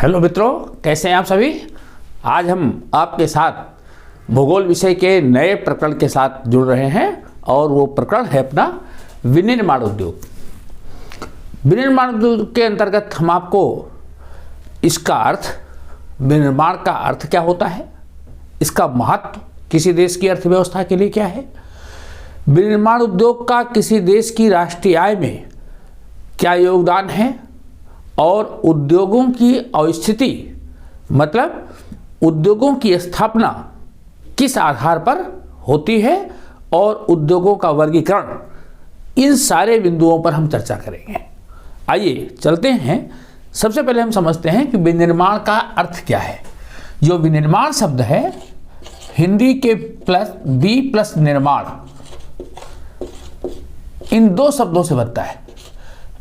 Hello मित्रों, कैसे हैं आप सभी। आज हम आपके साथ भूगोल विषय के नए प्रकरण के साथ जुड़ रहे हैं और वो प्रकरण है अपना विनिर्माण उद्योग। विनिर्माण उद्योग के अंतर्गत हम आपको इसका अर्थ, विनिर्माण का अर्थ क्या होता है, इसका महत्व किसी देश की अर्थव्यवस्था के लिए क्या है, विनिर्माण उद्योग का किसी देश की राष्ट्रीय आय में क्या योगदान है और उद्योगों की अवस्थिति मतलब उद्योगों की स्थापना किस आधार पर होती है और उद्योगों का वर्गीकरण, इन सारे बिंदुओं पर हम चर्चा करेंगे। आइए चलते हैं। सबसे पहले हम समझते हैं कि विनिर्माण का अर्थ क्या है। जो विनिर्माण शब्द है हिंदी के बी प्लस निर्माण, इन दो शब्दों से बनता है।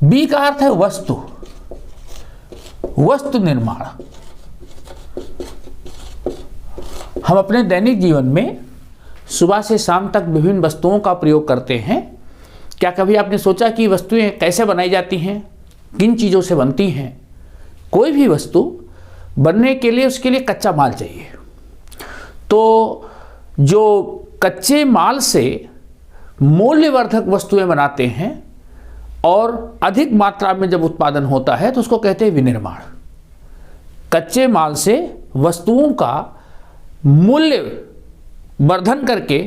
बी का अर्थ है वस्तु, वस्तु निर्माण। हम अपने दैनिक जीवन में सुबह से शाम तक विभिन्न वस्तुओं का प्रयोग करते हैं। क्या कभी आपने सोचा कि वस्तुएं कैसे बनाई जाती हैं, किन चीज़ों से बनती हैं? कोई भी वस्तु बनने के लिए उसके लिए कच्चा माल चाहिए। तो जो कच्चे माल से मूल्यवर्धक वस्तुएं बनाते हैं और अधिक मात्रा में जब उत्पादन होता है तो उसको कहते हैं विनिर्माण। कच्चे माल से वस्तुओं का मूल्य वर्धन करके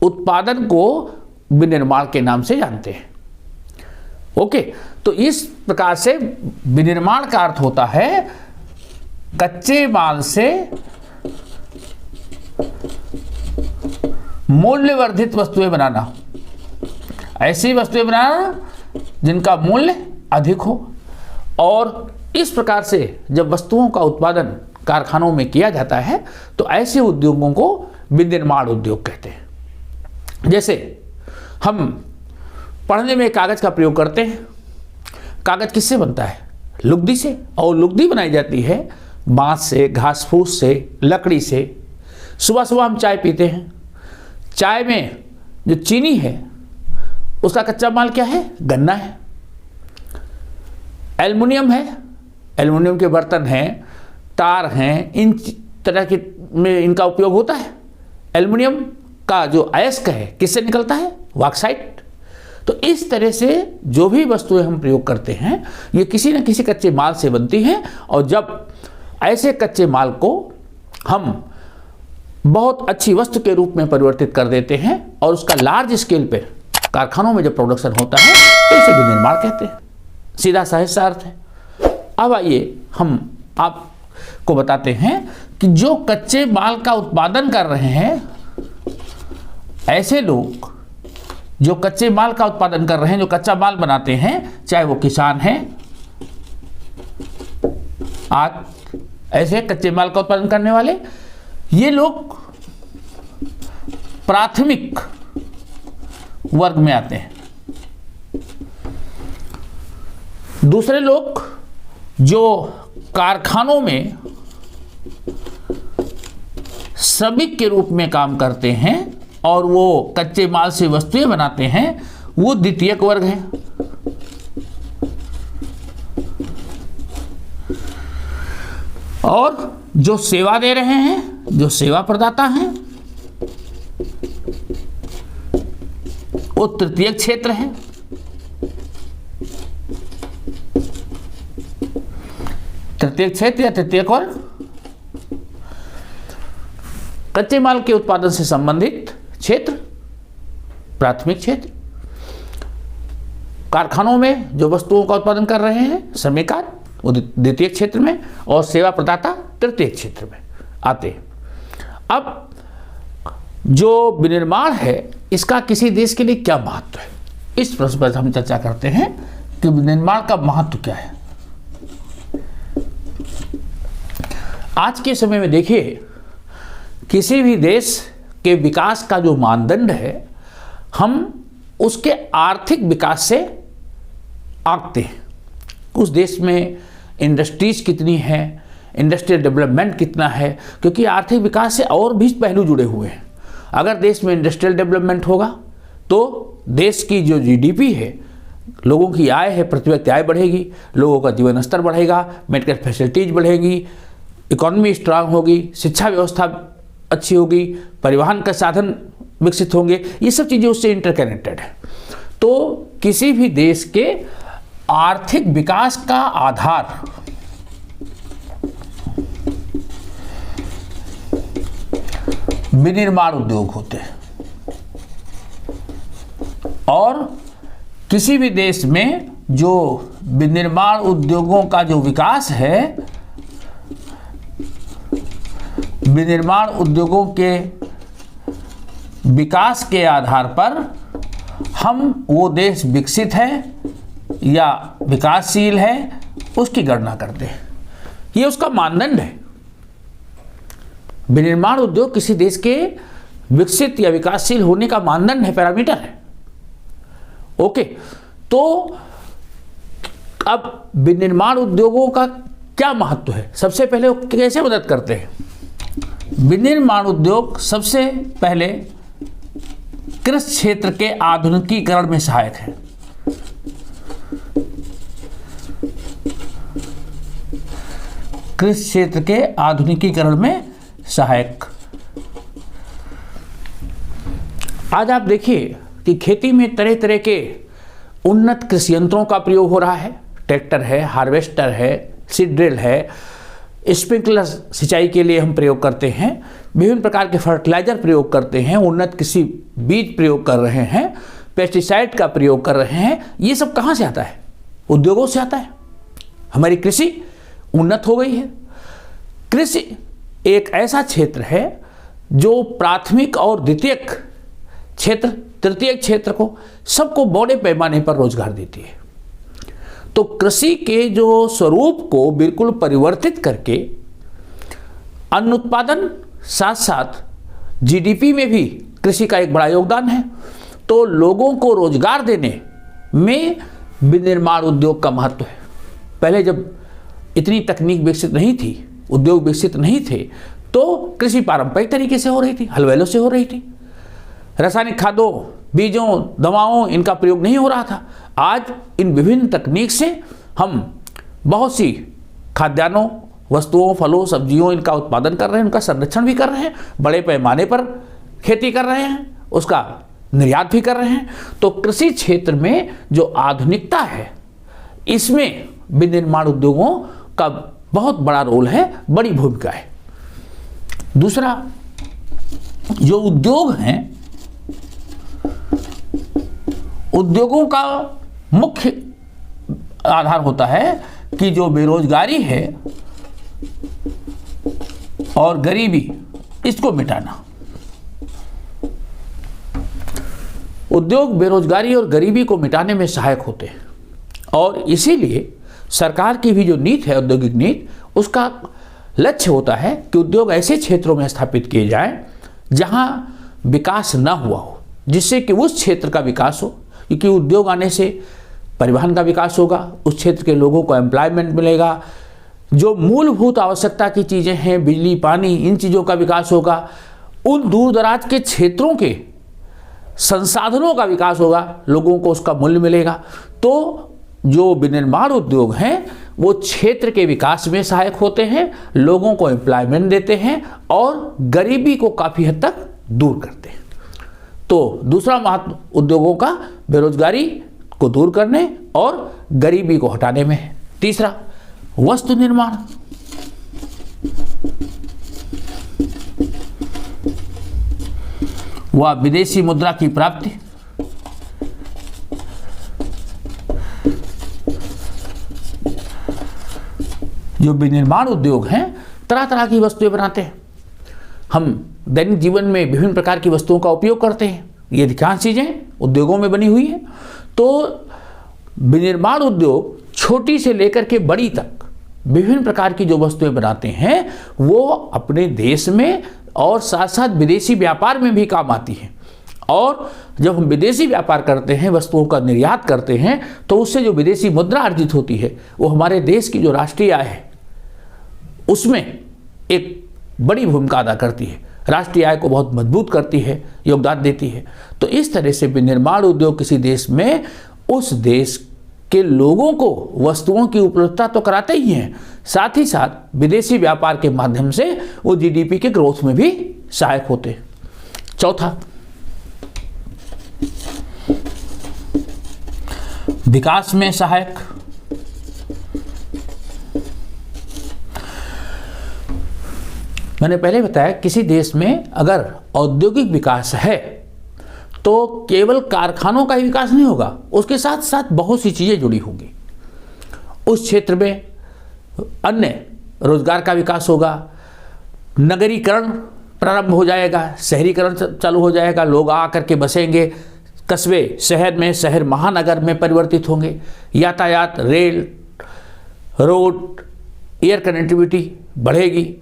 उत्पादन को विनिर्माण के नाम से जानते हैं। ओके, तो इस प्रकार से विनिर्माण का अर्थ होता है कच्चे माल से मूल्यवर्धित वस्तुएं बनाना, ऐसी वस्तुएं बनाना जिनका मूल्य अधिक हो। और इस प्रकार से जब वस्तुओं का उत्पादन कारखानों में किया जाता है तो ऐसे उद्योगों को विनिर्माण उद्योग कहते हैं। जैसे हम पढ़ने में कागज का प्रयोग करते हैं। कागज किससे बनता है? लुगदी से। और लुगदी बनाई जाती है बांस से, घास फूस से, लकड़ी से। सुबह सुबह हम चाय पीते हैं। चाय में जो चीनी है उसका कच्चा माल क्या है? गन्ना है। एल्युमिनियम है, एल्युमिनियम के बर्तन हैं, तार हैं, इन तरह के में इनका उपयोग होता है। एल्युमिनियम का जो अयस्क है किससे निकलता है? बॉक्साइट। तो इस तरह से जो भी वस्तुएं हम प्रयोग करते हैं ये किसी न किसी कच्चे माल से बनती हैं। और जब ऐसे कच्चे माल को हम बहुत अच्छी वस्तु के रूप में परिवर्तित कर देते हैं और उसका लार्ज स्केल पर कारखानों में जब प्रोडक्शन होता है तो इसे विनिर्माण कहते हैं। सीधा सहज सा अर्थ है। अब आइए हम आपको बताते हैं कि जो कच्चे माल का उत्पादन कर रहे हैं, ऐसे लोग जो कच्चे माल का उत्पादन कर रहे हैं, जो कच्चा माल बनाते हैं, चाहे वो किसान हैं, आज ऐसे कच्चे माल का उत्पादन करने वाले, ये लोग प्राथमिक वर्ग में आते हैं। दूसरे लोग जो कारखानों में श्रमिक के रूप में काम करते हैं और वो कच्चे माल से वस्तुएं बनाते हैं, वो द्वितीयक वर्ग है। और जो सेवा दे रहे हैं, जो सेवा प्रदाता हैं, वो तृतीयक क्षेत्र है। तृतीयक क्षेत्र या तृतीयक वर्ग कच्चे माल के उत्पादन से संबंधित क्षेत्र, प्राथमिक क्षेत्र। कारखानों में जो वस्तुओं का उत्पादन कर रहे हैं श्रमिकार, वो द्वितीय क्षेत्र में, और सेवा प्रदाता तृतीय क्षेत्र में आते हैं। अब जो विनिर्माण है इसका किसी देश के लिए क्या महत्व है, इस प्रश्न पर हम चर्चा करते हैं कि विनिर्माण का महत्व क्या है। आज के समय में देखिए, किसी भी देश के विकास का जो मानदंड है हम उसके आर्थिक विकास से आंकते हैं। उस देश में इंडस्ट्रीज कितनी है, इंडस्ट्रियल डेवलपमेंट कितना है, क्योंकि आर्थिक विकास से और भी पहलू जुड़े हुए हैं। अगर देश में इंडस्ट्रियल डेवलपमेंट होगा तो देश की जो जीडीपी है लोगों की आय है, प्रति व्यक्ति आय बढ़ेगी, लोगों का जीवन स्तर बढ़ेगा, मेडिकल फैसिलिटीज बढ़ेगी, इकोनॉमी स्ट्रांग होगी, शिक्षा व्यवस्था अच्छी होगी, परिवहन का साधन विकसित होंगे, ये सब चीज़ें उससे इंटरकनेक्टेड है। तो किसी भी देश के आर्थिक विकास का आधार विनिर्माण उद्योग होते हैं, और किसी भी देश में जो विनिर्माण उद्योगों का जो विकास है, विनिर्माण उद्योगों के विकास के आधार पर हम वो देश विकसित है या विकासशील है उसकी गणना करते हैं। ये उसका मानदंड है। विनिर्माण उद्योग किसी देश के विकसित या विकासशील होने का मानदंड है, पैरामीटर है। ओके, तो अब विनिर्माण उद्योगों का क्या महत्व है? सबसे पहले वो कैसे मदद करते हैं? विनिर्माण उद्योग सबसे पहले कृषि क्षेत्र के आधुनिकीकरण में सहायक है। कृषि क्षेत्र के आधुनिकीकरण में सहायक। आज आप देखिए कि खेती में तरह तरह के उन्नत कृषि यंत्रों का प्रयोग हो रहा है। ट्रैक्टर है, हार्वेस्टर है, सीड ड्रिल है, स्प्रिंकलर सिंचाई के लिए हम प्रयोग करते हैं, विभिन्न प्रकार के फर्टिलाइजर प्रयोग करते हैं, उन्नत कृषि बीज प्रयोग कर रहे हैं, पेस्टिसाइड का प्रयोग कर रहे हैं। ये सब कहाँ से आता है? उद्योगों से आता है। हमारी कृषि उन्नत हो गई है। कृषि एक ऐसा क्षेत्र है जो प्राथमिक और द्वितीयक क्षेत्र, तृतीयक क्षेत्र को, सबको बड़े पैमाने पर रोजगार देती है। तो कृषि के जो स्वरूप को बिल्कुल परिवर्तित करके अन्न उत्पादन, साथ साथ जीडीपी में भी कृषि का एक बड़ा योगदान है। तो लोगों को रोजगार देने में विनिर्माण उद्योग का महत्व है। पहले जब इतनी तकनीक विकसित नहीं थी, उद्योग विकसित नहीं थे, तो कृषि पारंपरिक तरीके से हो रही थी, हल बैलों से हो रही थी। रासायनिक खादों, बीजों, दवाओं, इनका प्रयोग नहीं हो रहा था। आज इन विभिन्न तकनीक से हम बहुत सी खाद्यान्नों, वस्तुओं, फलों, सब्जियों, इनका उत्पादन कर रहे हैं, उनका संरक्षण भी कर रहे हैं, बड़े पैमाने पर खेती कर रहे हैं, उसका निर्यात भी कर रहे हैं। तो कृषि क्षेत्र में जो आधुनिकता है, इसमें विनिर्माण उद्योगों का बहुत बड़ा रोल है, बड़ी भूमिका है। दूसरा, जो उद्योग हैं, उद्योगों का मुख्य आधार होता है कि जो बेरोजगारी है और गरीबी, इसको मिटाना। उद्योग बेरोजगारी और गरीबी को मिटाने में सहायक होते हैं, और इसीलिए सरकार की भी जो नीति है, औद्योगिक नीति, उसका लक्ष्य होता है कि उद्योग ऐसे क्षेत्रों में स्थापित किए जाएं जहां विकास ना हुआ हो, जिससे कि उस क्षेत्र का विकास हो। क्योंकि उद्योग आने से परिवहन का विकास होगा, उस क्षेत्र के लोगों को एम्प्लॉयमेंट मिलेगा, जो मूलभूत आवश्यकता की चीज़ें हैं, बिजली, पानी, इन चीज़ों का विकास होगा, उन दूर दराज के क्षेत्रों के संसाधनों का विकास होगा, लोगों को उसका मूल्य मिलेगा। तो जो विनिर्माण उद्योग हैं वो क्षेत्र के विकास में सहायक होते हैं, लोगों को एम्प्लॉयमेंट देते हैं और गरीबी को काफ़ी हद तक दूर करते हैं। तो दूसरा महत्व उद्योगों का बेरोजगारी को दूर करने और गरीबी को हटाने में है। तीसरा, वस्तु निर्माण। वह विदेशी मुद्रा की प्राप्ति, जो विनिर्माण उद्योग हैं तरह तरह की वस्तुएं बनाते हैं। हम दैनिक जीवन में विभिन्न प्रकार की वस्तुओं का उपयोग करते हैं, ये अधिकांश चीज़ें उद्योगों में बनी हुई हैं। तो विनिर्माण उद्योग छोटी से लेकर के बड़ी तक विभिन्न प्रकार की जो वस्तुएं बनाते हैं वो अपने देश में और साथ साथ विदेशी व्यापार में भी काम आती हैं। और जब हम विदेशी व्यापार करते हैं, वस्तुओं का निर्यात करते हैं, तो उससे जो विदेशी मुद्रा अर्जित होती है वो हमारे देश की जो राष्ट्रीय आय है उसमें एक बड़ी भूमिका अदा करती है, राष्ट्रीय आय को बहुत मजबूत करती है, योगदान देती है। तो इस तरह से विनिर्माण उद्योग किसी देश में उस देश कि लोगों को वस्तुओं की उपलब्धता तो कराते ही हैं, साथ ही साथ विदेशी व्यापार के माध्यम से वो जीडीपी के ग्रोथ में भी सहायक होते हैं। चौथा, विकास में सहायक। मैंने पहले बताया किसी देश में अगर औद्योगिक विकास है तो केवल कारखानों का ही विकास नहीं होगा, उसके साथ साथ बहुत सी चीज़ें जुड़ी होंगी। उस क्षेत्र में अन्य रोजगार का विकास होगा, नगरीकरण प्रारंभ हो जाएगा, शहरीकरण चालू हो जाएगा, लोग आकर के बसेंगे, कस्बे शहर में, शहर महानगर में परिवर्तित होंगे, यातायात, रेल, रोड, एयर कनेक्टिविटी बढ़ेगी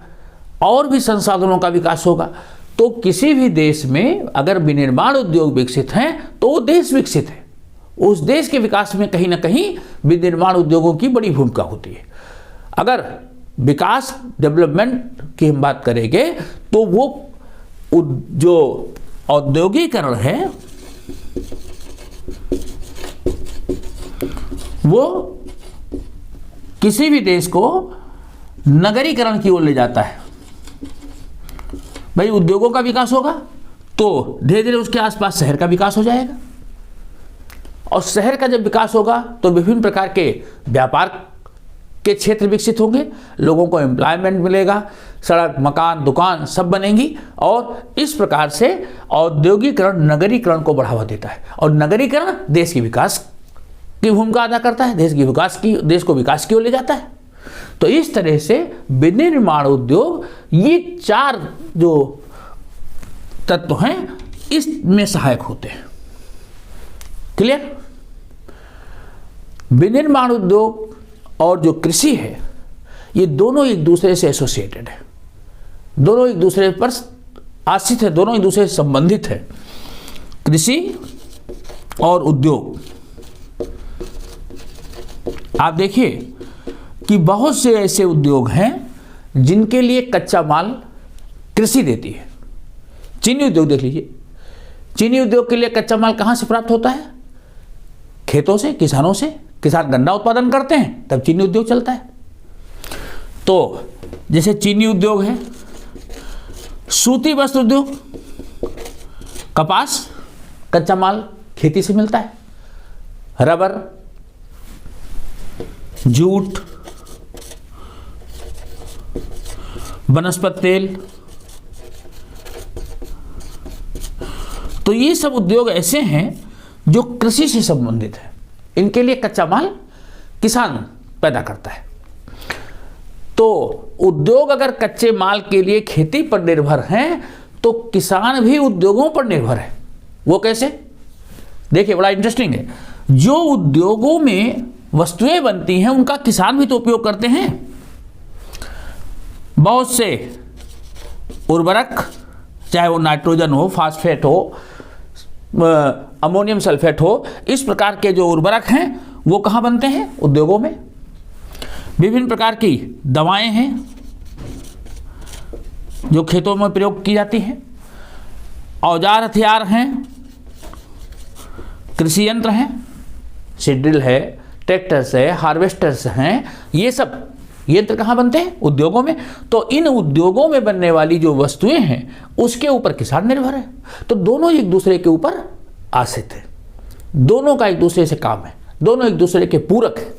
और भी संसाधनों का विकास होगा। तो किसी भी देश में अगर विनिर्माण उद्योग विकसित हैं तो वो देश विकसित है। उस देश के विकास में कहीं ना कहीं विनिर्माण उद्योगों की बड़ी भूमिका होती है। अगर विकास डेवलपमेंट की हम बात करेंगे तो वो जो औद्योगिकरण है वो किसी भी देश को नगरीकरण की ओर ले जाता है। भाई उद्योगों का विकास होगा तो धीरे धीरे उसके आसपास शहर का विकास हो जाएगा, और शहर का जब विकास होगा तो विभिन्न प्रकार के व्यापार के क्षेत्र विकसित होंगे, लोगों को एम्प्लॉयमेंट मिलेगा, सड़क, मकान, दुकान सब बनेंगी, और इस प्रकार से औद्योगिकरण नगरीकरण को बढ़ावा देता है। और नगरीकरण देश की विकास की भूमिका अदा करता है, देश को विकास की ओर ले जाता है। तो इस तरह से विनिर्माण उद्योग, ये चार जो तत्व हैं इसमें सहायक होते हैं। क्लियर? विनिर्माण उद्योग और जो कृषि है ये दोनों एक दूसरे से एसोसिएटेड है, दोनों एक दूसरे पर आश्रित है, दोनों एक दूसरे से संबंधित है। कृषि और उद्योग, आप देखिए कि बहुत से ऐसे उद्योग हैं जिनके लिए कच्चा माल कृषि देती है। चीनी उद्योग देख लीजिए, चीनी उद्योग के लिए कच्चा माल कहाँ से प्राप्त होता है? खेतों से, किसानों से। किसान गन्ना उत्पादन करते हैं तब चीनी उद्योग चलता है। तो जैसे चीनी उद्योग है, सूती वस्त्र उद्योग, कपास कच्चा माल खेती से मिलता है, रबर, जूट, वनस्पति तेल। तो ये सब उद्योग ऐसे हैं जो कृषि से संबंधित है, इनके लिए कच्चा माल किसान पैदा करता है। तो उद्योग अगर कच्चे माल के लिए खेती पर निर्भर हैं तो किसान भी उद्योगों पर निर्भर है। वो कैसे? देखिए बड़ा इंटरेस्टिंग है। जो उद्योगों में वस्तुएं बनती हैं उनका किसान भी तो उपयोग करते हैं। बहुत से उर्वरक, चाहे वो नाइट्रोजन हो, फास्फेट हो, अमोनियम सल्फेट हो, इस प्रकार के जो उर्वरक हैं वो कहाँ बनते हैं? उद्योगों में। विभिन्न प्रकार की दवाएं हैं जो खेतों में प्रयोग की जाती हैं, औजार हथियार हैं, कृषि यंत्र हैं, सीड्रिल है, ट्रैक्टर्स है, हार्वेस्टर्स हैं, ये सब यंत्र कहाँ बनते हैं? उद्योगों में। तो इन उद्योगों में बनने वाली जो वस्तुएं हैं उसके ऊपर किसान निर्भर है। तो दोनों एक दूसरे के ऊपर आश्रित है, दोनों का एक दूसरे से काम है, दोनों एक दूसरे के पूरक है।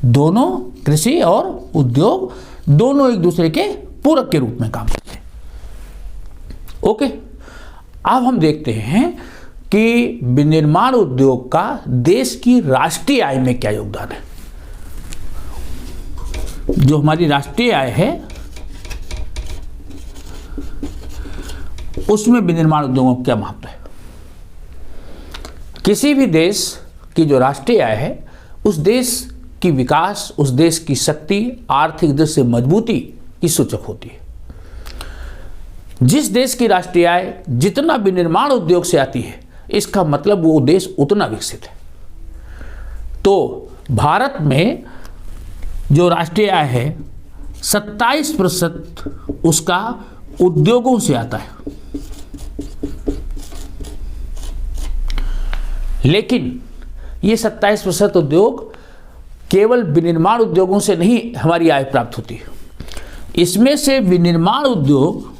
दोनों कृषि और उद्योग दोनों एक दूसरे के पूरक के रूप में काम करते हैं। ओके, अब हम देखते हैं कि विनिर्माण उद्योग का देश की राष्ट्रीय आय में क्या योगदान है। जो हमारी राष्ट्रीय आय है उसमें विनिर्माण उद्योगों का क्या महत्व है। किसी भी देश की जो राष्ट्रीय आय है उस देश की विकास, उस देश की शक्ति, आर्थिक दृष्टि से मजबूती की सूचक होती है। जिस देश की राष्ट्रीय आय जितना विनिर्माण उद्योग से आती है इसका मतलब वो देश उतना विकसित है। तो भारत में जो राष्ट्रीय आय है 27% उसका उद्योगों से आता है। लेकिन ये 27% उद्योग केवल विनिर्माण उद्योगों से नहीं हमारी आय प्राप्त होती है। इसमें से विनिर्माण उद्योग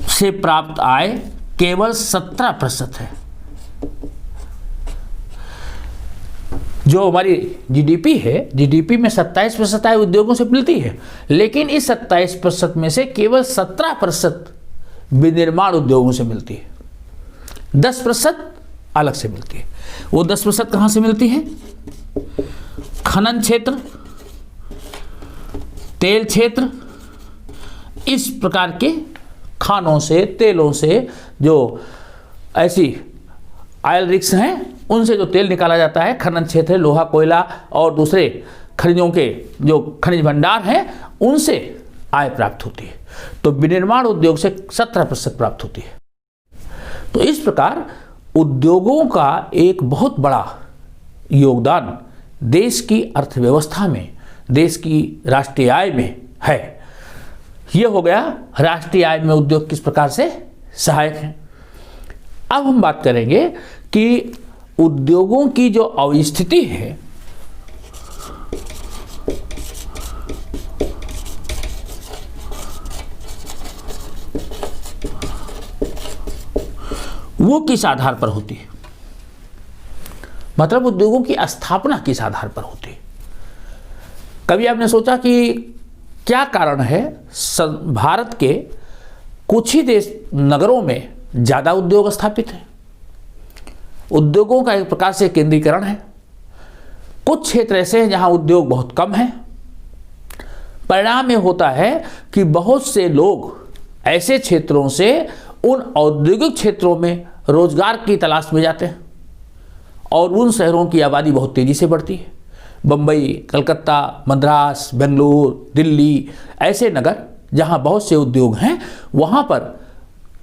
से प्राप्त आय केवल 17% है। जो हमारी जीडीपी है, जीडीपी में 27% आय उद्योगों से मिलती है, लेकिन इस 27% में से केवल 17% विनिर्माण उद्योगों से मिलती है, 10% अलग से मिलती है। वो 10% कहाँ से मिलती है? खनन क्षेत्र, तेल क्षेत्र, इस प्रकार के खानों से, तेलों से, जो ऐसी ऑयल रिग्स हैं उनसे जो तेल निकाला जाता है, खनन क्षेत्र, लोहा, कोयला और दूसरे खनिजों के जो खनिज भंडार हैं उनसे आय प्राप्त होती है। तो विनिर्माण उद्योग से 17% प्राप्त होती है। तो इस प्रकार उद्योगों का एक बहुत बड़ा योगदान देश की अर्थव्यवस्था में, देश की राष्ट्रीय आय में है। यह हो गया राष्ट्रीय आय में उद्योग किस प्रकार से सहायक हैं। अब हम बात करेंगे कि उद्योगों की जो अवस्थिति है वो किस आधार पर होती है, मतलब उद्योगों की स्थापना किस आधार पर होती है। कभी आपने सोचा कि क्या कारण है भारत के कुछ ही देश नगरों में ज़्यादा उद्योग स्थापित हैं? उद्योगों का एक प्रकार से केंद्रीकरण है। कुछ क्षेत्र ऐसे हैं जहां उद्योग बहुत कम है। परिणाम यह होता है कि बहुत से लोग ऐसे क्षेत्रों से उन औद्योगिक क्षेत्रों में रोजगार की तलाश में जाते हैं और उन शहरों की आबादी बहुत तेजी से बढ़ती है। बम्बई, कलकत्ता, मद्रास, बेंगलुरु, दिल्ली, ऐसे नगर जहां बहुत से उद्योग हैं, वहां पर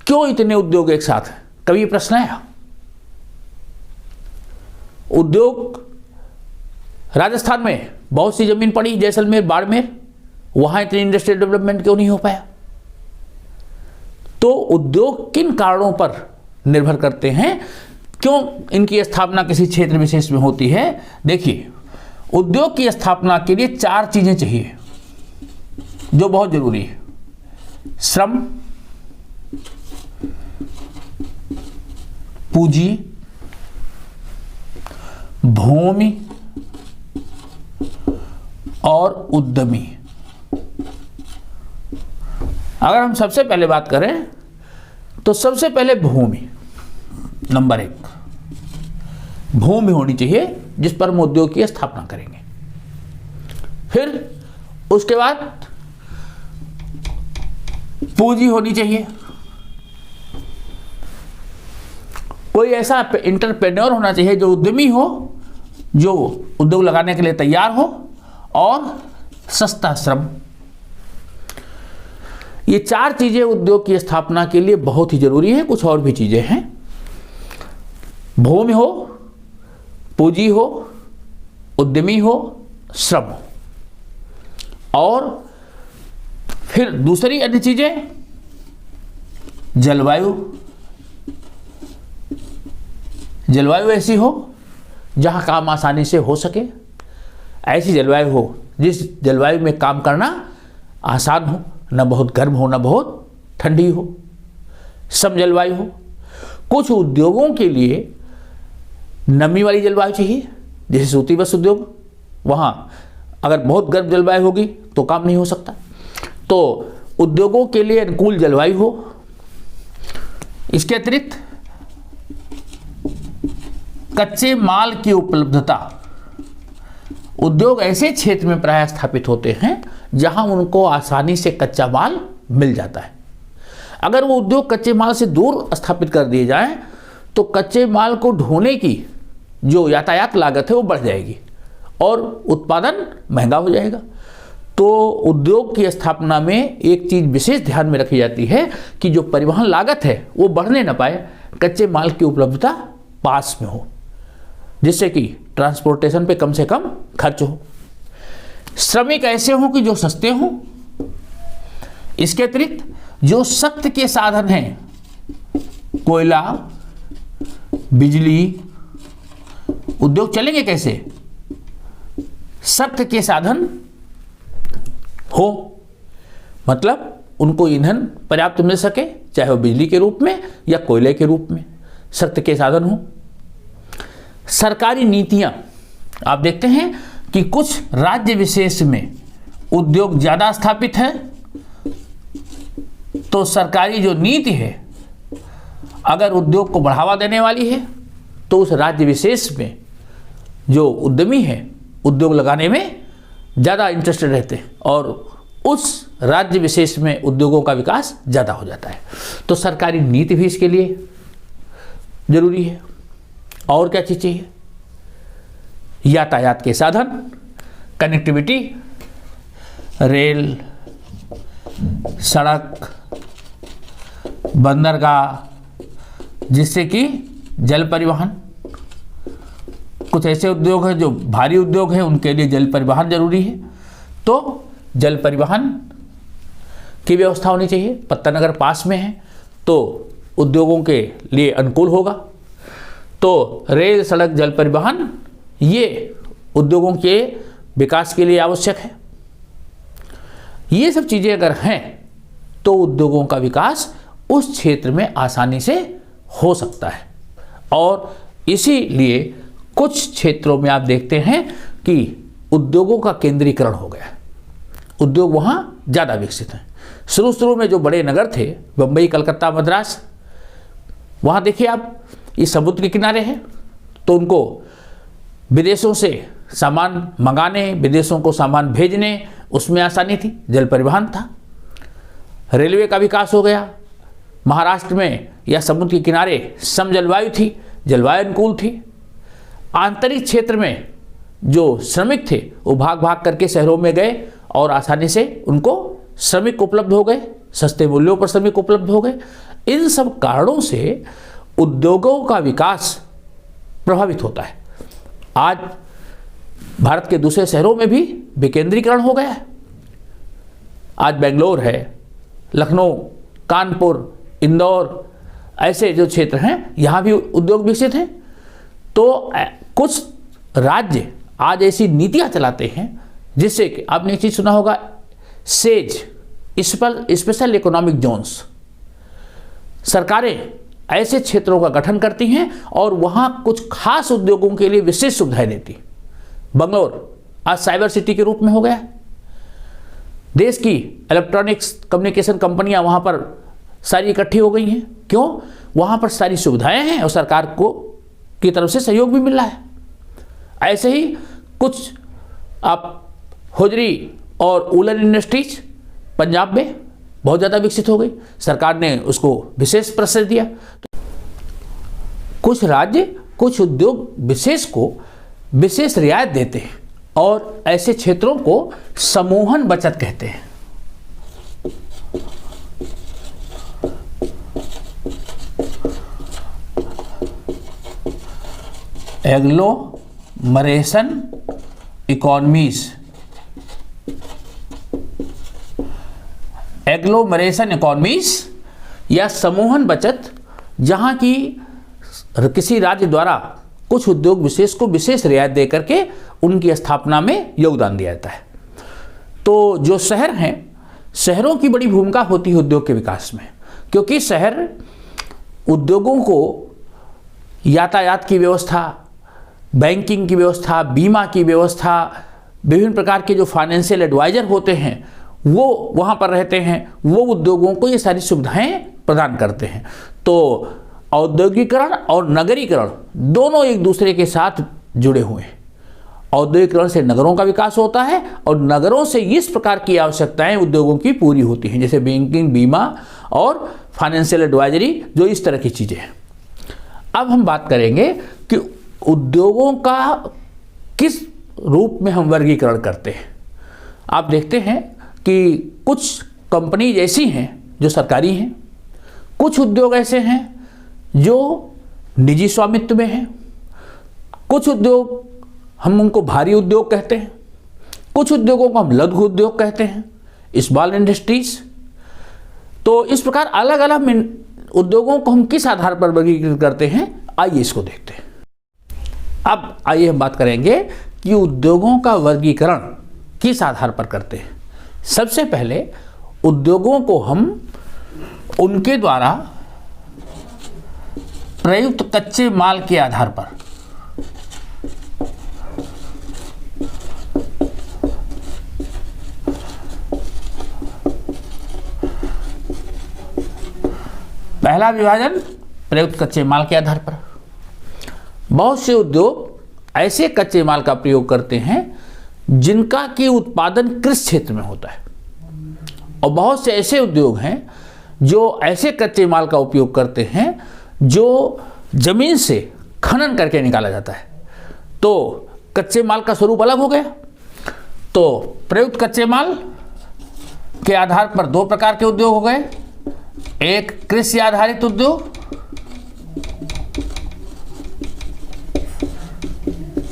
क्यों इतने उद्योग एक साथ हैं? कभी प्रश्न आया? उद्योग राजस्थान में बहुत सी जमीन पड़ी, जैसलमेर, बाड़मेर, वहां इतनी इंडस्ट्रियल डेवलपमेंट क्यों नहीं हो पाया? तो उद्योग किन कारणों पर निर्भर करते हैं, क्यों इनकी स्थापना किसी क्षेत्र विशेष में होती है? देखिए, उद्योग की स्थापना के लिए 4 चीजें चाहिए जो बहुत जरूरी है। श्रम, पूंजी, भूमि और उद्यमी। अगर हम सबसे पहले बात करें तो सबसे पहले भूमि, नंबर 1 भूमि होनी चाहिए जिस पर हम उद्योग की स्थापना करेंगे। फिर उसके बाद पूंजी होनी चाहिए, कोई ऐसा एंटरप्रेन्योर होना चाहिए जो उद्यमी हो, जो उद्योग लगाने के लिए तैयार हो, और सस्ता श्रम। ये 4 चीजें उद्योग की स्थापना के लिए बहुत ही जरूरी है। कुछ और भी चीजें हैं, भूमि हो, पूंजी हो, उद्यमी हो, श्रम हो, और फिर दूसरी अन्य चीजें जलवायु। जलवायु ऐसी हो जहां काम आसानी से हो सके, ऐसी जलवायु हो जिस जलवायु में काम करना आसान हो, न बहुत गर्म हो न बहुत ठंडी हो, सम जलवायु हो। कुछ उद्योगों के लिए नमी वाली जलवायु चाहिए, जैसे सूती वस्त्र उद्योग, वहां अगर बहुत गर्म जलवायु होगी तो काम नहीं हो सकता। तो उद्योगों के लिए अनुकूल जलवायु हो। इसके अतिरिक्त कच्चे माल की उपलब्धता। उद्योग ऐसे क्षेत्र में प्रायः स्थापित होते हैं जहां उनको आसानी से कच्चा माल मिल जाता है। अगर वो उद्योग कच्चे माल से दूर स्थापित कर दिए जाएं तो कच्चे माल को ढोने की जो यातायात लागत है वो बढ़ जाएगी और उत्पादन महंगा हो जाएगा। तो उद्योग की स्थापना में एक चीज विशेष ध्यान में रखी जाती है कि जो परिवहन लागत है वो बढ़ने न पाए, कच्चे माल की उपलब्धता पास में हो, जिससे कि ट्रांसपोर्टेशन पे कम से कम खर्च हो। श्रमिक ऐसे हों कि जो सस्ते हों। इसके अतिरिक्त जो सख्त के साधन हैं कोयला, बिजली उद्योग चलेंगे कैसे? सख्त के साधन हो, मतलब उनको ईंधन पर्याप्त मिल सके, चाहे वो बिजली के रूप में या कोयले के रूप में, सख्त के साधन हो। सरकारी नीतियां, आप देखते हैं कि कुछ राज्य विशेष में उद्योग ज़्यादा स्थापित है, तो सरकारी जो नीति है अगर उद्योग को बढ़ावा देने वाली है तो उस राज्य विशेष में जो उद्यमी है उद्योग लगाने में ज़्यादा इंटरेस्टेड रहते हैं और उस राज्य विशेष में उद्योगों का विकास ज़्यादा हो जाता है। तो सरकारी नीति भी इसके लिए जरूरी है। और क्या चीज़ चाहिए? यातायात के साधन, कनेक्टिविटी, रेल, सड़क, बंदरगाह, जिससे कि जल परिवहन, कुछ ऐसे उद्योग हैं जो भारी उद्योग हैं उनके लिए जल परिवहन जरूरी है, तो जल परिवहन की व्यवस्था होनी चाहिए। पत्तनगर पास में है तो उद्योगों के लिए अनुकूल होगा। तो रेल, सड़क, जल परिवहन ये उद्योगों के विकास के लिए आवश्यक है। ये सब चीज़ें अगर हैं तो उद्योगों का विकास उस क्षेत्र में आसानी से हो सकता है। और इसीलिए कुछ क्षेत्रों में आप देखते हैं कि उद्योगों का केंद्रीकरण हो गया, उद्योग वहाँ ज़्यादा विकसित हैं। शुरू में जो बड़े नगर थे, बम्बई, कलकत्ता, मद्रास, वहाँ देखिए आप, ये समुद्र के किनारे हैं तो उनको विदेशों से सामान मंगाने, विदेशों को सामान भेजने उसमें आसानी थी, जल परिवहन था। रेलवे का विकास हो गया। महाराष्ट्र में या समुद्र के किनारे सम जलवायु थी, जलवायु अनुकूल थी। आंतरिक क्षेत्र में जो श्रमिक थे वो भाग भाग करके शहरों में गए और आसानी से उनको श्रमिक उपलब्ध हो गए, सस्ते मूल्यों पर श्रमिक उपलब्ध हो गए। इन सब कारणों से उद्योगों का विकास प्रभावित होता है। आज भारत के दूसरे शहरों में भी विकेंद्रीकरण हो गया है। आज बेंगलोर है, लखनऊ, कानपुर, इंदौर, ऐसे जो क्षेत्र हैं यहाँ भी उद्योग विकसित हैं। तो कुछ राज्य आज ऐसी नीतियाँ चलाते हैं जिससे कि आपने एक चीज़ सुना होगा, सेज, स्पेशल इकोनॉमिक जोन्स। सरकारें ऐसे क्षेत्रों का गठन करती हैं और वहाँ कुछ खास उद्योगों के लिए विशेष सुविधाएं देती। बंगलोर आज साइबर सिटी के रूप में हो गया। देश की इलेक्ट्रॉनिक्स कम्युनिकेशन कंपनियां वहाँ पर सारी इकट्ठी हो गई हैं। क्यों? वहाँ पर सारी सुविधाएं हैं और सरकार को की तरफ से सहयोग भी मिल रहा है। ऐसे ही कुछ आप होजरी और उलन इंडस्ट्रीज पंजाब में बहुत ज़्यादा विकसित हो गई, सरकार ने उसको विशेष प्रोत्साहन दिया। कुछ राज्य कुछ उद्योग विशेष को विशेष रियायत देते हैं और ऐसे क्षेत्रों को समूहन बचत कहते हैं। एग्लोमरेशन इकोनॉमीज, एग्लोमरेशन इकोनॉमीज या समूहन बचत, जहां की किसी राज्य द्वारा कुछ उद्योग विशेष को विशेष रियायत दे करके उनकी स्थापना में योगदान दिया जाता है। तो जो शहर हैं, शहरों की बड़ी भूमिका होती है उद्योग के विकास में, क्योंकि शहर उद्योगों को यातायात की व्यवस्था, बैंकिंग की व्यवस्था, बीमा की व्यवस्था, विभिन्न प्रकार के जो फाइनेंशियल एडवाइजर होते हैं वो वहाँ पर रहते हैं, वो उद्योगों को ये सारी सुविधाएं प्रदान करते हैं। तो औद्योगिकरण और नगरीकरण दोनों एक दूसरे के साथ जुड़े हुए हैं। औद्योगिकरण से नगरों का विकास होता है और नगरों से इस प्रकार की आवश्यकताएं उद्योगों की पूरी होती हैं, जैसे बैंकिंग, बीमा और फाइनेंशियल एडवाइजरी, जो इस तरह की चीज़ें हैं। अब हम बात करेंगे कि उद्योगों का किस रूप में हम वर्गीकरण करते हैं। आप देखते हैं कि कुछ कंपनी ऐसी हैं जो सरकारी हैं, कुछ उद्योग ऐसे हैं जो निजी स्वामित्व में हैं, कुछ उद्योग हम उनको भारी उद्योग कहते हैं, कुछ उद्योगों को हम लघु उद्योग कहते हैं, स्मॉल इंडस्ट्रीज। तो इस प्रकार अलग अलग उद्योगों को हम किस आधार पर वर्गीकृत करते हैं, आइए इसको देखते हैं। अब आइए हम बात करेंगे कि उद्योगों का वर्गीकरण किस आधार पर करते हैं। सबसे पहले उद्योगों को हम उनके द्वारा प्रयुक्त कच्चे माल के आधार पर पहला विभाजन प्रयुक्त कच्चे माल के आधार पर। बहुत से उद्योग ऐसे कच्चे माल का प्रयोग करते हैं जिनका कि उत्पादन कृषि क्षेत्र में होता है, और बहुत से ऐसे उद्योग हैं जो ऐसे कच्चे माल का उपयोग करते हैं जो जमीन से खनन करके निकाला जाता है। तो कच्चे माल का स्वरूप अलग हो गया। तो प्रयुक्त कच्चे माल के आधार पर दो प्रकार के उद्योग हो गए, एक कृषि आधारित उद्योग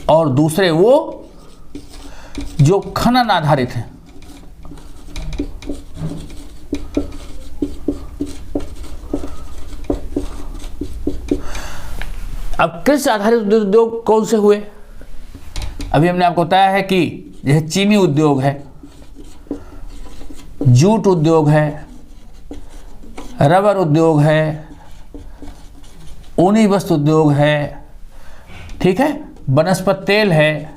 और दूसरे वो जो खनन आधारित हैं। अब कृषि आधारित उद्योग कौन से हुए? अभी हमने आपको बताया है कि जैसे चीनी उद्योग है, जूट उद्योग है, रबर उद्योग है, ऊनी वस्त्र उद्योग है, ठीक है, वनस्पति तेल है,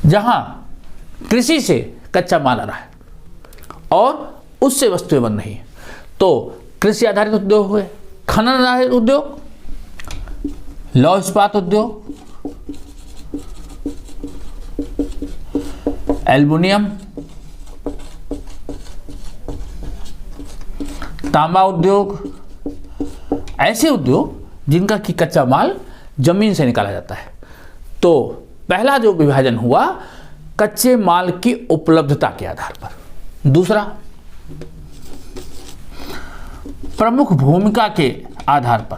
जहां कृषि से कच्चा माल आ रहा है और उससे वस्तुएं बन रही हैं। तो कृषि आधारित उद्योग हुए। खनन आधारित उद्योग, लौह इस्पात उद्योग, एल्युमिनियम, तांबा उद्योग, ऐसे उद्योग जिनका कि कच्चा माल जमीन से निकाला जाता है। तो पहला जो विभाजन हुआ कच्चे माल की उपलब्धता के आधार पर। दूसरा प्रमुख भूमिका के आधार पर।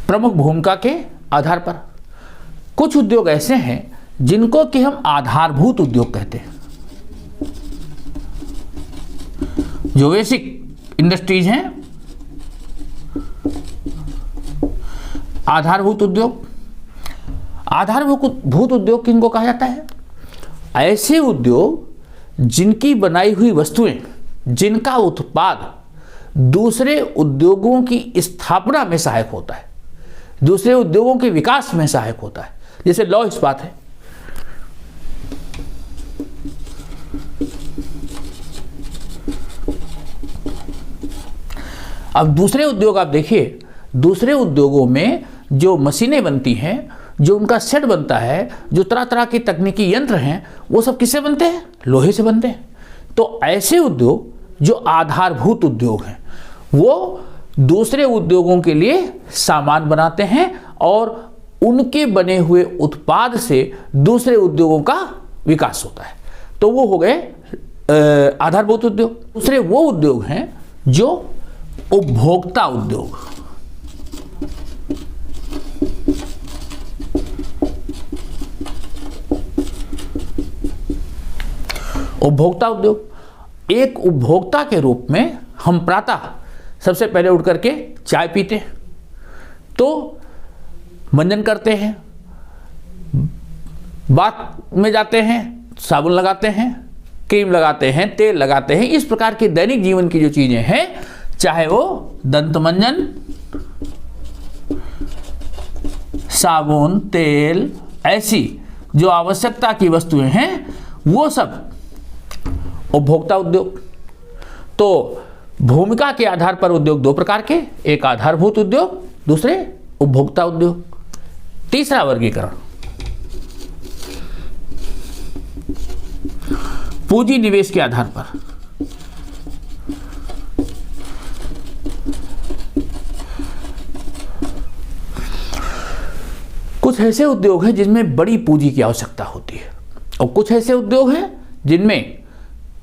प्रमुख भूमिका के आधार पर कुछ उद्योग ऐसे हैं जिनको कि हम आधारभूत उद्योग कहते हैं, जो बेसिक इंडस्ट्रीज हैं। आधारभूत उद्योग, आधारभूत उद्योग किनको कहा जाता है? ऐसे उद्योग जिनकी बनाई हुई वस्तुएं, जिनका उत्पाद दूसरे उद्योगों की स्थापना में सहायक होता है, दूसरे उद्योगों के विकास में सहायक होता है। जैसे लौह इस्पात है, अब दूसरे उद्योग आप देखिए, दूसरे उद्योगों में जो मशीनें बनती हैं, जो उनका सेट बनता है, जो तरह तरह के तकनीकी यंत्र हैं, वो सब किससे बनते हैं? लोहे से बनते हैं। तो ऐसे उद्योग जो आधारभूत उद्योग हैं, वो दूसरे उद्योगों के लिए सामान बनाते हैं और उनके बने हुए उत्पाद से दूसरे उद्योगों का विकास होता है। तो वो हो गए आधारभूत उद्योग। दूसरे वो उद्योग हैं जो उपभोक्ता उद्योग। उपभोक्ता उद्योग, एक उपभोक्ता के रूप में हम प्रातः सबसे पहले उठ करके चाय पीते हैं, तो मंजन करते हैं, बाथ में जाते हैं, साबुन लगाते हैं, क्रीम लगाते हैं, तेल लगाते हैं। इस प्रकार के दैनिक जीवन की जो चीजें हैं, चाहे वो दंत मंजन, साबुन, तेल, ऐसी जो आवश्यकता की वस्तुएं हैं, वो सब उपभोक्ता उद्योग। तो भूमिका के आधार पर उद्योग दो प्रकार के, एक आधारभूत उद्योग, दूसरे उपभोक्ता उद्योग। तीसरा वर्गीकरण पूंजी निवेश के आधार पर। कुछ ऐसे उद्योग हैं जिनमें बड़ी पूंजी की आवश्यकता होती है, और कुछ ऐसे उद्योग हैं जिनमें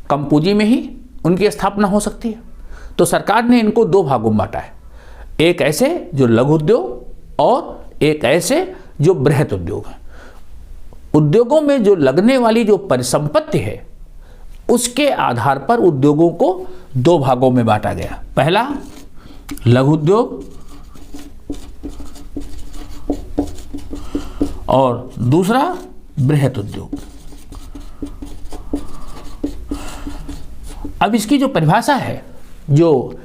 कम पूंजी में ही उनकी स्थापना हो सकती है। तो सरकार ने इनको दो भागों में बांटा है। एक ऐसे जो लघु उद्योग और एक ऐसे जो बृहत उद्योग है। उद्योगों में जो लगने वाली जो परिसंपत्ति है उसके आधार पर उद्योगों को दो भागों में बांटा गया। पहला लघु उद्योग और दूसरा बृहत उद्योग। अब इसकी जो परिभाषा है, जो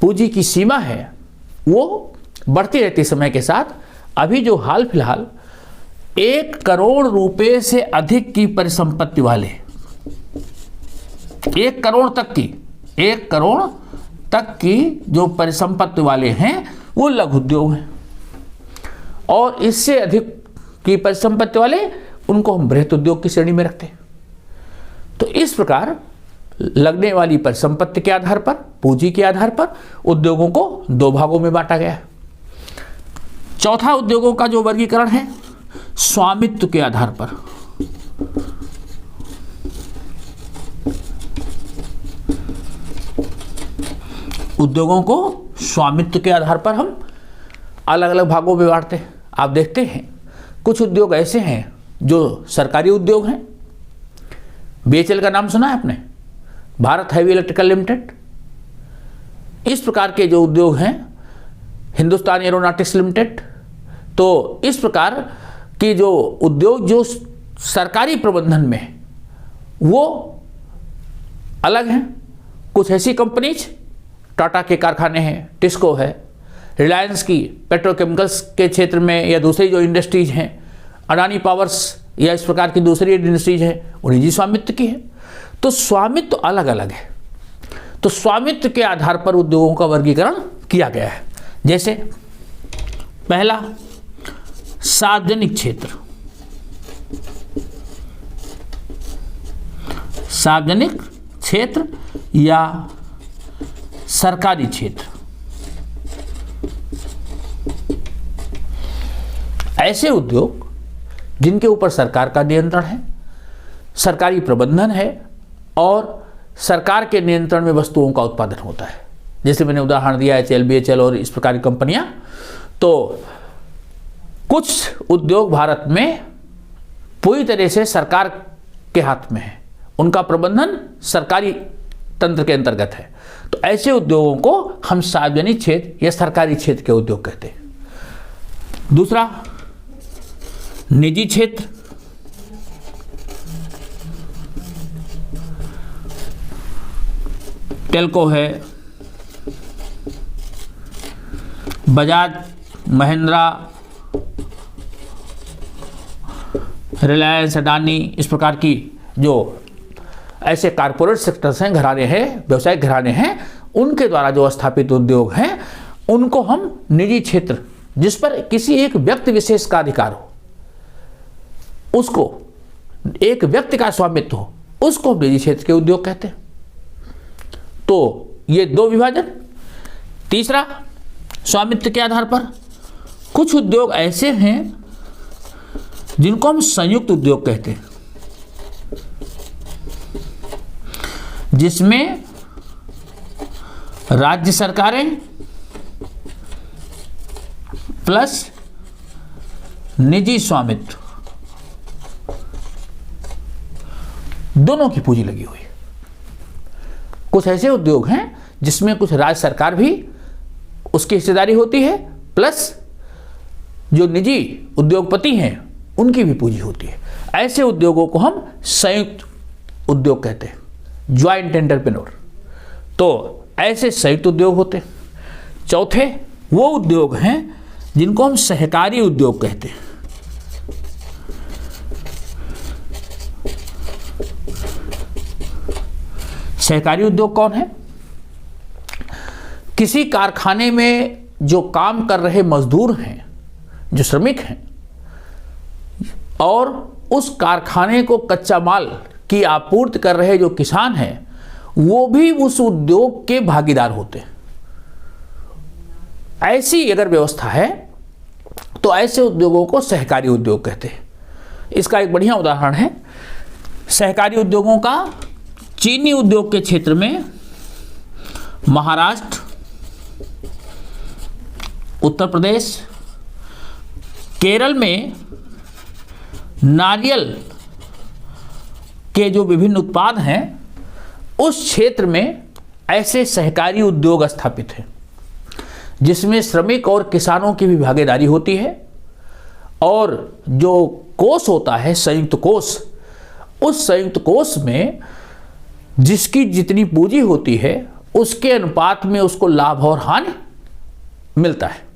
पूंजी की सीमा है, वो बढ़ती रहती समय के साथ। अभी जो हाल फिलहाल 1 करोड़ रुपए से अधिक की परिसंपत्ति वाले 1 करोड़ तक की जो परिसंपत्ति वाले हैं वो लघु उद्योग हैं, और इससे अधिक की परिसंपत्ति वाले उनको हम बृहत उद्योग की श्रेणी में रखते हैं। तो इस प्रकार लगने वाली परिसंपत्ति के आधार पर, पूंजी के आधार पर उद्योगों को दो भागों में बांटा गया है। चौथा उद्योगों का जो वर्गीकरण है स्वामित्व के आधार पर। उद्योगों को स्वामित्व के आधार पर हम अलग अलग भागों में बांटते हैं। आप देखते हैं कुछ उद्योग ऐसे हैं जो सरकारी उद्योग हैं। बीएचईएल का नाम सुना है आपने, भारत हैवी इलेक्ट्रिकल लिमिटेड। इस प्रकार के जो उद्योग हैं, हिंदुस्तान एरोनॉटिक्स लिमिटेड। तो इस प्रकार के जो उद्योग जो सरकारी प्रबंधन में है वो अलग हैं। कुछ ऐसी कंपनीज, टाटा के कारखाने हैं, टिस्को है, रिलायंस की पेट्रोकेमिकल्स के क्षेत्र में या दूसरी जो इंडस्ट्रीज हैं, अडानी पावर्स या इस प्रकार की दूसरी इंडस्ट्रीज हैं, वो निजी स्वामित्व की है। तो स्वामित्व अलग अलग है। तो स्वामित्व के आधार पर उद्योगों का वर्गीकरण किया गया है। जैसे पहला सार्वजनिक क्षेत्र। सार्वजनिक क्षेत्र या सरकारी क्षेत्र, ऐसे उद्योग जिनके ऊपर सरकार का नियंत्रण है, सरकारी प्रबंधन है और सरकार के नियंत्रण में वस्तुओं का उत्पादन होता है। जैसे मैंने उदाहरण दिया एचएएल, बीएचईएल और इस प्रकार की कंपनियां। तो कुछ उद्योग भारत में पूरी तरह से सरकार के हाथ में है, उनका प्रबंधन सरकारी तंत्र के अंतर्गत है। तो ऐसे उद्योगों को हम सार्वजनिक क्षेत्र या सरकारी क्षेत्र के उद्योग कहते हैं। दूसरा निजी क्षेत्र। टेल्को है, बजाज, महिंद्रा, रिलायंस, अडानी, इस प्रकार की जो ऐसे कारपोरेट सेक्टर्स हैं, घराने हैं, व्यवसायिक घराने हैं, उनके द्वारा जो स्थापित उद्योग हैं उनको हम निजी क्षेत्र, जिस पर किसी एक व्यक्ति विशेष का अधिकार हो, उसको एक व्यक्ति का स्वामित्व हो, उसको निजी क्षेत्र के उद्योग कहते हैं। तो ये दो विभाजन। तीसरा स्वामित्व के आधार पर कुछ उद्योग ऐसे हैं जिनको हम संयुक्त उद्योग कहते हैं, जिसमें राज्य सरकारें प्लस निजी स्वामित्व दोनों की पूंजी लगी हुई है। कुछ ऐसे उद्योग हैं जिसमें कुछ राज्य सरकार भी उसकी हिस्सेदारी होती है, प्लस जो निजी उद्योगपति हैं उनकी भी पूंजी होती है। ऐसे उद्योगों को हम संयुक्त उद्योग कहते हैं, ज्वाइंट एंटरप्रेन्योर। तो ऐसे संयुक्त उद्योग होते हैं। चौथे वो उद्योग हैं जिनको हम सहकारी उद्योग कहते हैं। सहकारी उद्योग कौन है? किसी कारखाने में जो काम कर रहे मजदूर हैं, जो श्रमिक हैं, और उस कारखाने को कच्चा माल की आपूर्ति कर रहे जो किसान हैं, वो भी उस उद्योग के भागीदार होते हैं। ऐसी अगर व्यवस्था है तो ऐसे उद्योगों को सहकारी उद्योग कहते हैं। इसका एक बढ़िया उदाहरण है सहकारी उद्योगों का। चीनी उद्योग के क्षेत्र में महाराष्ट्र, उत्तर प्रदेश, केरल में नारियल के जो विभिन्न उत्पाद हैं उस क्षेत्र में ऐसे सहकारी उद्योग स्थापित हैं जिसमें श्रमिक और किसानों की भी भागीदारी होती है, और जो कोष होता है संयुक्त कोष, उस संयुक्त कोष में जिसकी जितनी पूंजी होती है उसके अनुपात में उसको लाभ और हानि मिलता है।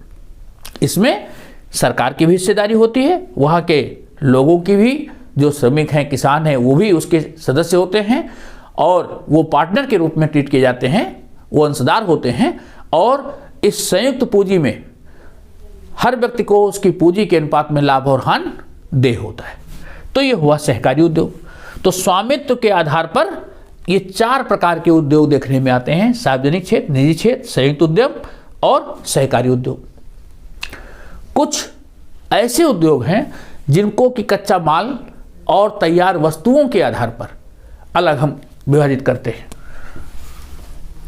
इसमें सरकार की भी हिस्सेदारी होती है, वहाँ के लोगों की भी, जो श्रमिक हैं किसान हैं वो भी उसके सदस्य होते हैं, और वो पार्टनर के रूप में ट्रीट किए जाते हैं, वो अंशदार होते हैं, और इस संयुक्त पूंजी में हर व्यक्ति को उसकी पूंजी के अनुपात में लाभ और हानि देय होता है। तो ये हुआ सहकारी उद्योग। तो स्वामित्व के आधार पर ये 4 प्रकार के उद्योग देखने में आते हैं: सार्वजनिक क्षेत्र, निजी क्षेत्र, संयुक्त उद्यम और सहकारी उद्योग। कुछ ऐसे उद्योग हैं जिनको कि कच्चा माल और तैयार वस्तुओं के आधार पर अलग हम विभाजित करते हैं।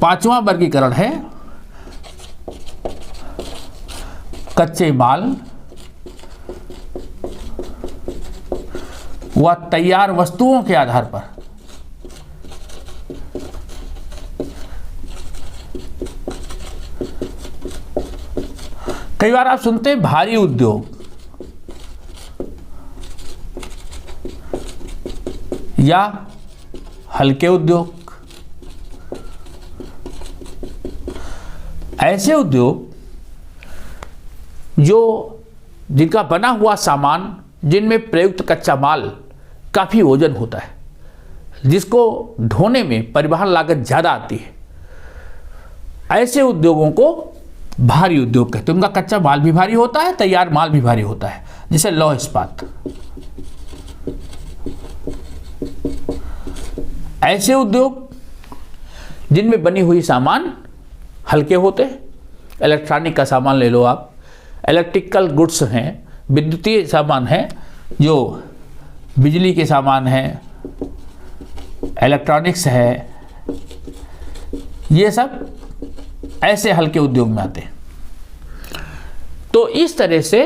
5वां वर्गीकरण है कच्चे माल व तैयार वस्तुओं के आधार पर कई बार आप सुनते हैं भारी उद्योग या हल्के उद्योग। ऐसे उद्योग जो जिनका बना हुआ सामान, जिनमें प्रयुक्त कच्चा माल काफ़ी वजन होता है, जिसको ढोने में परिवहन लागत ज़्यादा आती है, ऐसे उद्योगों को भारी उद्योग कहते हैं। उनका कच्चा माल भी भारी होता है, तैयार माल भी भारी होता है, जैसे लौह इस्पात। ऐसे उद्योग जिनमें बनी हुई सामान हल्के होते हैं, इलेक्ट्रॉनिक का सामान ले लो आप, इलेक्ट्रिकल गुड्स हैं, विद्युतीय सामान है, जो बिजली के सामान हैं, इलेक्ट्रॉनिक्स है, ये सब ऐसे हल्के उद्योग में आते हैं। तो इस तरह से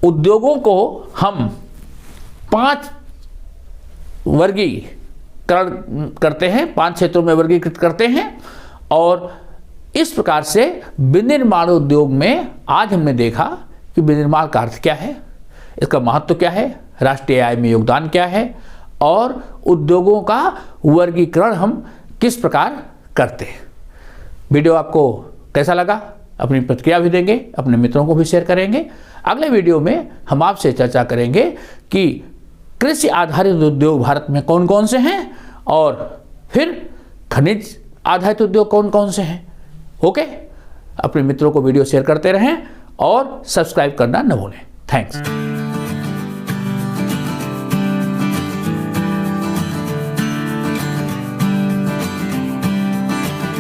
उद्योगों को हम 5 वर्गीकरण करते हैं, 5 क्षेत्रों में वर्गीकृत करते हैं। और इस प्रकार से विनिर्माण उद्योग में आज हमने देखा कि विनिर्माण का अर्थ क्या है, इसका महत्व क्या है, राष्ट्रीय आय में योगदान क्या है, और उद्योगों का वर्गीकरण हम किस प्रकार करते हैं। वीडियो आपको कैसा लगा, अपनी प्रतिक्रिया भी देंगे, अपने मित्रों को भी शेयर करेंगे। अगले वीडियो में हम आपसे चर्चा करेंगे कि कृषि आधारित उद्योग भारत में कौन कौन से हैं, और फिर खनिज आधारित उद्योग कौन कौन से हैं। ओके, अपने मित्रों को वीडियो शेयर करते रहें और सब्सक्राइब करना न भूलें। थैंक्स।